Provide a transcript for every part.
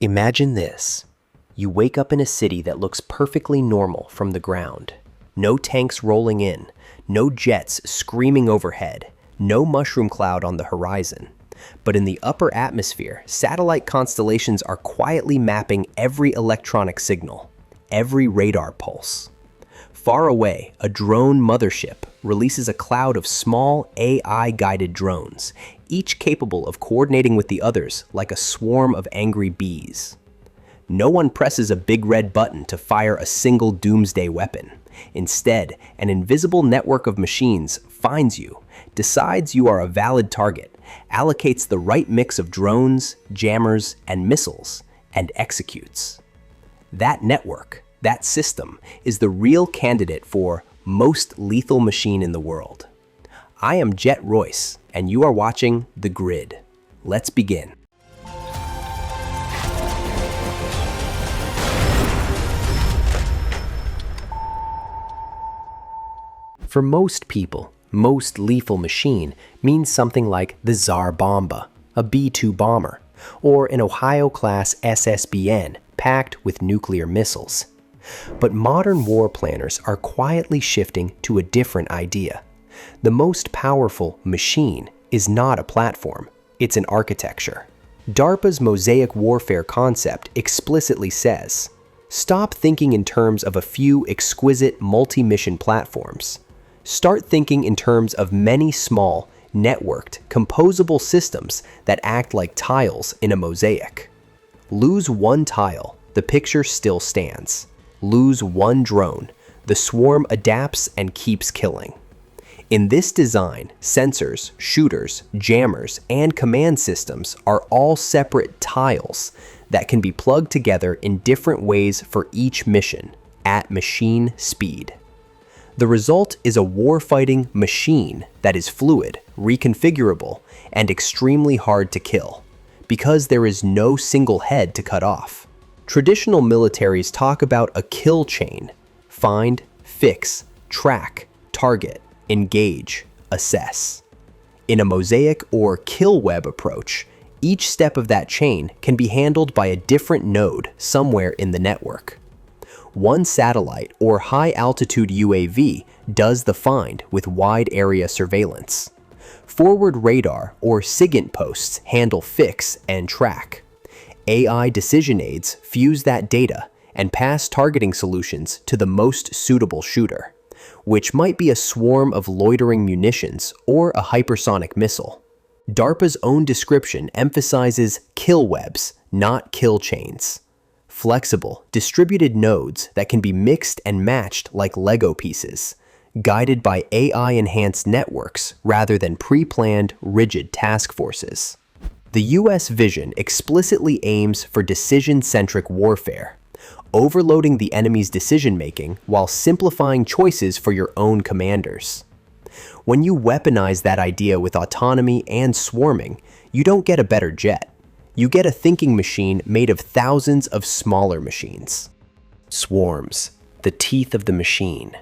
Imagine this. You wake up in a city that looks perfectly normal from the ground. No tanks rolling in, no jets screaming overhead, no mushroom cloud on the horizon. But in the upper atmosphere, satellite constellations are quietly mapping every electronic signal, every radar pulse. Far away, a drone mothership releases a cloud of small AI-guided drones, each capable of coordinating with the others like a swarm of angry bees. No one presses a big red button to fire a single doomsday weapon. Instead, an invisible network of machines finds you, decides you are a valid target, allocates the right mix of drones, jammers, and missiles, and executes. That network, that system, is the real candidate for most lethal machine in the world. I am Jet Royce, and you are watching The Grid. Let's begin. For most people, most lethal machine means something like the Tsar Bomba, a B-2 bomber, or an Ohio-class SSBN packed with nuclear missiles. But modern war planners are quietly shifting to a different idea. The most powerful machine is not a platform, it's an architecture. DARPA's Mosaic warfare concept explicitly says, stop thinking in terms of a few exquisite multi-mission platforms. Start thinking in terms of many small, networked, composable systems that act like tiles in a mosaic. Lose one tile, the picture still stands. Lose one drone, the swarm adapts and keeps killing. In this design, sensors, shooters, jammers, and command systems are all separate tiles that can be plugged together in different ways for each mission, at machine speed. The result is a warfighting machine that is fluid, reconfigurable, and extremely hard to kill, because there is no single head to cut off. Traditional militaries talk about a kill chain: find, fix, track, target, engage, assess. In a mosaic or kill web approach, each step of that chain can be handled by a different node somewhere in the network. One satellite or high-altitude UAV does the find with wide area surveillance. Forward radar or SIGINT posts handle fix and track. AI decision aids fuse that data and pass targeting solutions to the most suitable shooter, which might be a swarm of loitering munitions or a hypersonic missile. DARPA's own description emphasizes kill webs, not kill chains. Flexible, distributed nodes that can be mixed and matched like Lego pieces, guided by AI-enhanced networks rather than pre-planned, rigid task forces. The US vision explicitly aims for decision-centric warfare, overloading the enemy's decision-making while simplifying choices for your own commanders. When you weaponize that idea with autonomy and swarming, you don't get a better jet. You get a thinking machine made of thousands of smaller machines. Swarms, the teeth of the machine.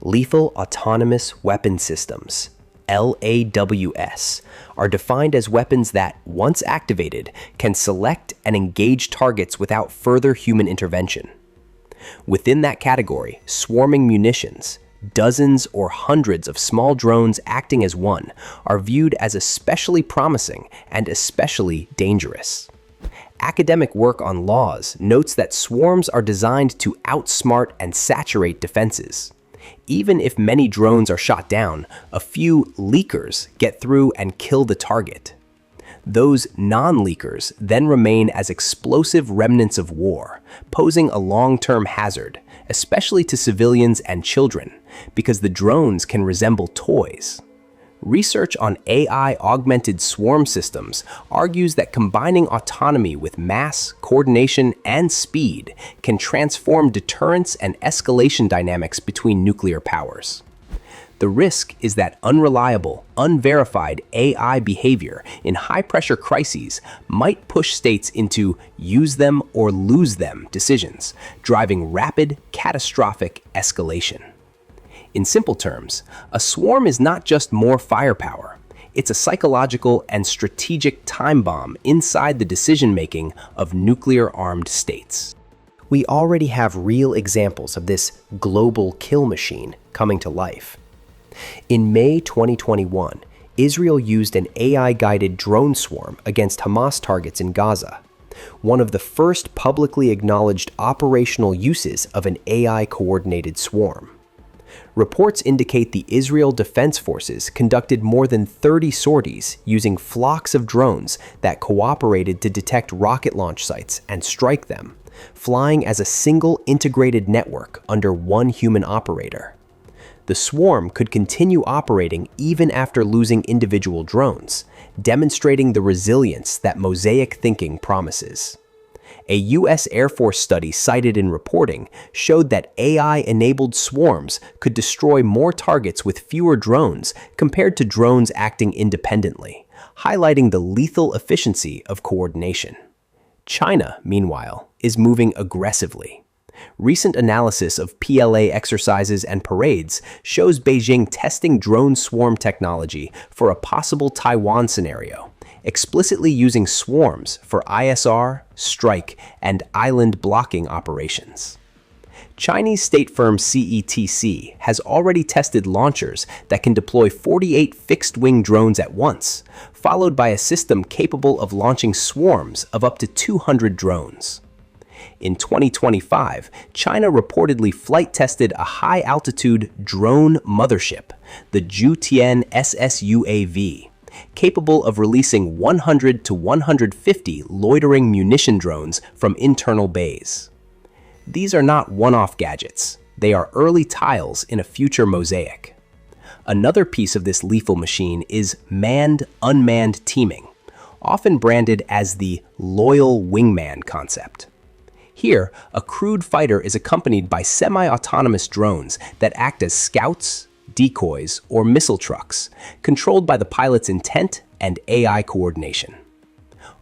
Lethal Autonomous Weapon Systems, LAWS, are defined as weapons that, once activated, can select and engage targets without further human intervention. Within that category, swarming munitions, dozens or hundreds of small drones acting as one, are viewed as especially promising and especially dangerous. Academic work on laws notes that swarms are designed to outsmart and saturate defenses. Even if many drones are shot down, a few leakers get through and kill the target. Those non-leakers then remain as explosive remnants of war, posing a long-term hazard, especially to civilians and children, because the drones can resemble toys. Research on AI-augmented swarm systems argues that combining autonomy with mass, coordination, and speed can transform deterrence and escalation dynamics between nuclear powers. The risk is that unreliable, unverified AI behavior in high-pressure crises might push states into use them or lose them decisions, driving rapid, catastrophic escalation. In simple terms, a swarm is not just more firepower, It's a psychological and strategic time bomb inside the decision-making of nuclear-armed states. We already have real examples of this global kill machine coming to life. In May 2021, Israel used an AI-guided drone swarm against Hamas targets in Gaza, one of the first publicly acknowledged operational uses of an AI-coordinated swarm. Reports indicate the Israel Defense Forces conducted more than 30 sorties using flocks of drones that cooperated to detect rocket launch sites and strike them, flying as a single integrated network under one human operator. The swarm could continue operating even after losing individual drones, demonstrating the resilience that Mosaic thinking promises. A U.S. Air Force study cited in reporting showed that AI-enabled swarms could destroy more targets with fewer drones compared to drones acting independently, highlighting the lethal efficiency of coordination. China, meanwhile, is moving aggressively. Recent analysis of PLA exercises and parades shows Beijing testing drone swarm technology for a possible Taiwan scenario, explicitly using swarms for ISR, strike, and island blocking operations. Chinese state firm CETC has already tested launchers that can deploy 48 fixed-wing drones at once, followed by a system capable of launching swarms of up to 200 drones. In 2025, China reportedly flight-tested a high-altitude drone mothership, the Zhutian SSUAV, capable of releasing 100 to 150 loitering munition drones from internal bays. These are not one-off gadgets. They are early tiles in a future Mosaic. Another piece of this lethal machine is manned-unmanned teaming, often branded as the loyal wingman concept. Here, a crewed fighter is accompanied by semi-autonomous drones that act as scouts, decoys, or missile trucks, controlled by the pilot's intent and AI coordination.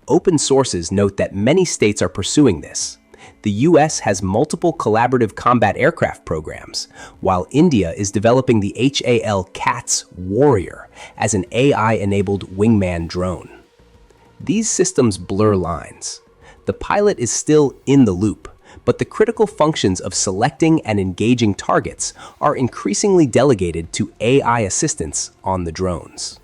Open sources note that many states are pursuing this. The US has multiple collaborative combat aircraft programs, while India is developing the HAL CATS Warrior as an AI-enabled wingman drone. These systems blur lines. The pilot is still in the loop, but the critical functions of selecting and engaging targets are increasingly delegated to AI assistants on the drones.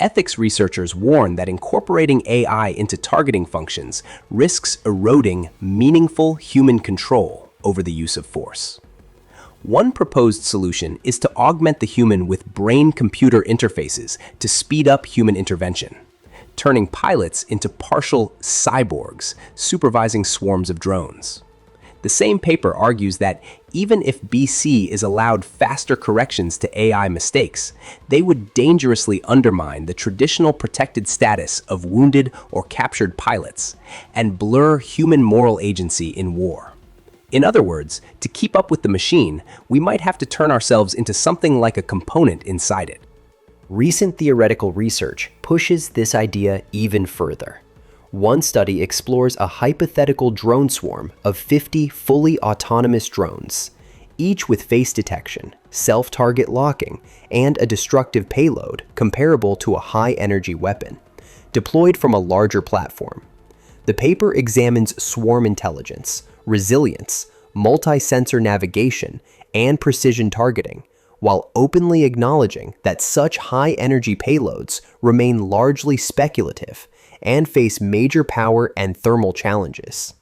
Ethics researchers warn that incorporating AI into targeting functions risks eroding meaningful human control over the use of force. One proposed solution is to augment the human with brain-computer interfaces to speed up human intervention, turning pilots into partial cyborgs supervising swarms of drones. The same paper argues that even if BC is allowed faster corrections to AI mistakes, they would dangerously undermine the traditional protected status of wounded or captured pilots and blur human moral agency in war. In other words, to keep up with the machine, we might have to turn ourselves into something like a component inside it. Recent theoretical research pushes this idea even further. One study explores a hypothetical drone swarm of 50 fully autonomous drones, each with face detection, self-target locking, and a destructive payload comparable to a high-energy weapon, deployed from a larger platform. The paper examines swarm intelligence, resilience, multi-sensor navigation, and precision targeting, while openly acknowledging that such high-energy payloads remain largely speculative and face major power and thermal challenges.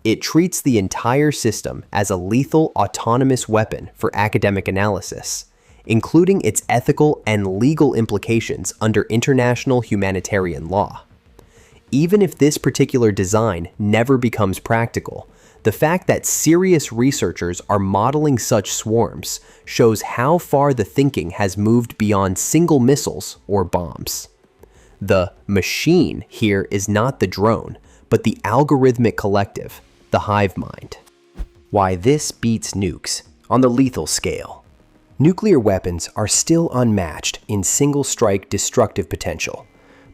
It treats the entire system as a lethal autonomous weapon for academic analysis, including its ethical and legal implications under international humanitarian law. Even if this particular design never becomes practical, the fact that serious researchers are modeling such swarms shows how far the thinking has moved beyond single missiles or bombs. The machine here is not the drone, but the algorithmic collective, the hive mind. Why this beats nukes on the lethal scale. Nuclear weapons are still unmatched in single-strike destructive potential,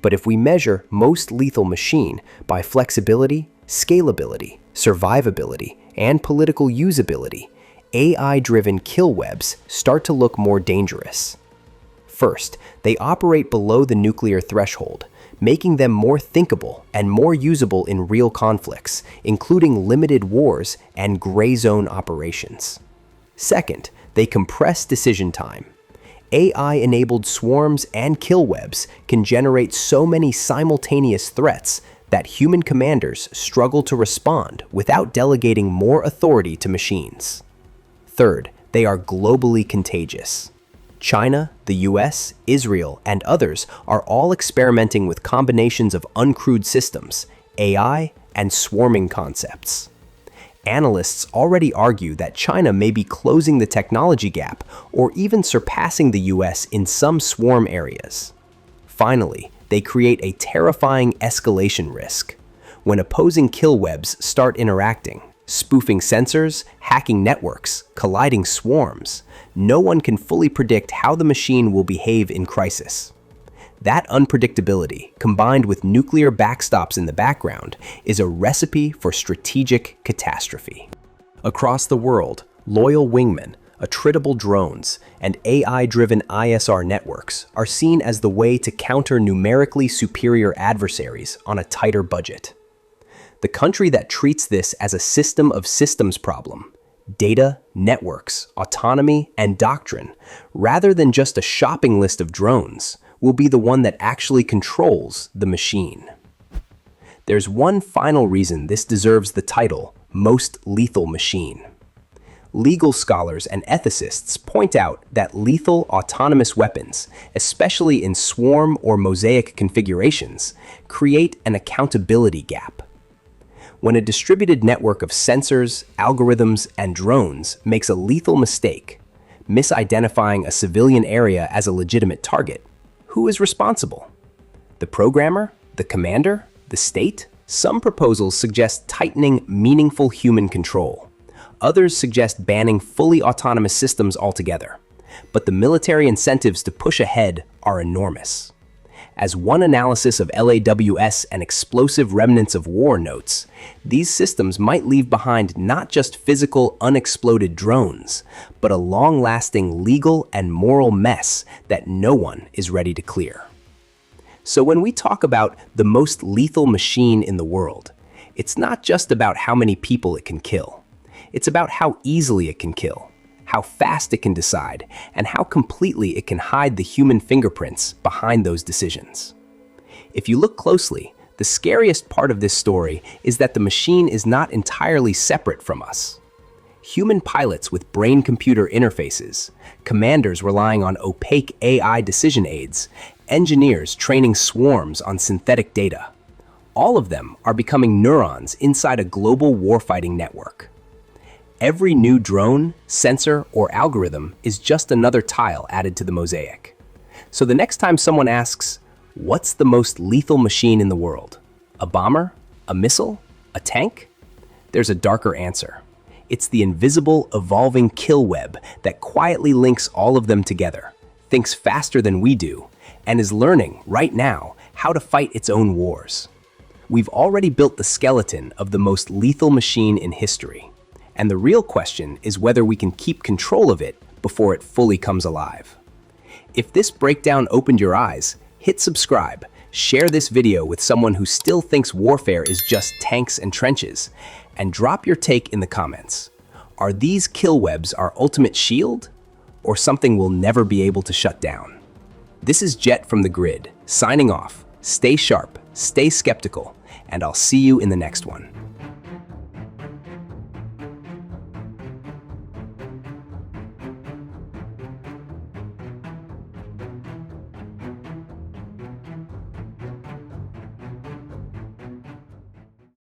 but if we measure most lethal machine by flexibility, scalability, survivability, and political usability, AI-driven kill webs start to look more dangerous. First, they operate below the nuclear threshold, making them more thinkable and more usable in real conflicts, including limited wars and gray zone operations. Second, they compress decision time. AI-enabled swarms and kill webs can generate so many simultaneous threats that human commanders struggle to respond without delegating more authority to machines. Third, they are globally contagious. China, the US, Israel, and others are all experimenting with combinations of uncrewed systems, AI, and swarming concepts. Analysts already argue that China may be closing the technology gap or even surpassing the US in some swarm areas. Finally, they create a terrifying escalation risk. When opposing kill webs start interacting, spoofing sensors, hacking networks, colliding swarms, no one can fully predict how the machine will behave in crisis. That unpredictability, combined with nuclear backstops in the background, is a recipe for strategic catastrophe. Across the world, loyal wingmen, attritable drones, and AI-driven ISR networks are seen as the way to counter numerically superior adversaries on a tighter budget. The country that treats this as a system of systems problem, data, networks, autonomy, and doctrine, rather than just a shopping list of drones, will be the one that actually controls the machine. There's one final reason this deserves the title, Most Lethal Machine. Legal scholars and ethicists point out that lethal autonomous weapons, especially in swarm or mosaic configurations, create an accountability gap. When a distributed network of sensors, algorithms, and drones makes a lethal mistake, misidentifying a civilian area as a legitimate target, who is responsible? The programmer? The commander? The state? Some proposals suggest tightening meaningful human control. Others suggest banning fully autonomous systems altogether. But the military incentives to push ahead are enormous. As one analysis of LAWS and explosive remnants of war notes, these systems might leave behind not just physical, unexploded drones, but a long-lasting legal and moral mess that no one is ready to clear. So when we talk about the most lethal machine in the world, it's not just about how many people it can kill. It's about how easily it can kill, how fast it can decide, and how completely it can hide the human fingerprints behind those decisions. If you look closely, the scariest part of this story is that the machine is not entirely separate from us. Human pilots with brain-computer interfaces, commanders relying on opaque AI decision aids, engineers training swarms on synthetic data. All of them are becoming neurons inside a global warfighting network. Every new drone, sensor, or algorithm is just another tile added to the mosaic. So the next time someone asks, what's the most lethal machine in the world? A bomber? A missile? A tank? There's a darker answer. It's the invisible, evolving kill web that quietly links all of them together, thinks faster than we do, and is learning, right now, how to fight its own wars. We've already built the skeleton of the most lethal machine in history. And the real question is whether we can keep control of it before it fully comes alive. If this breakdown opened your eyes, hit subscribe, share this video with someone who still thinks warfare is just tanks and trenches, and drop your take in the comments. Are these kill webs our ultimate shield, or something we'll never be able to shut down? This is Jet from the Grid, signing off. Stay sharp, stay skeptical, and I'll see you in the next one.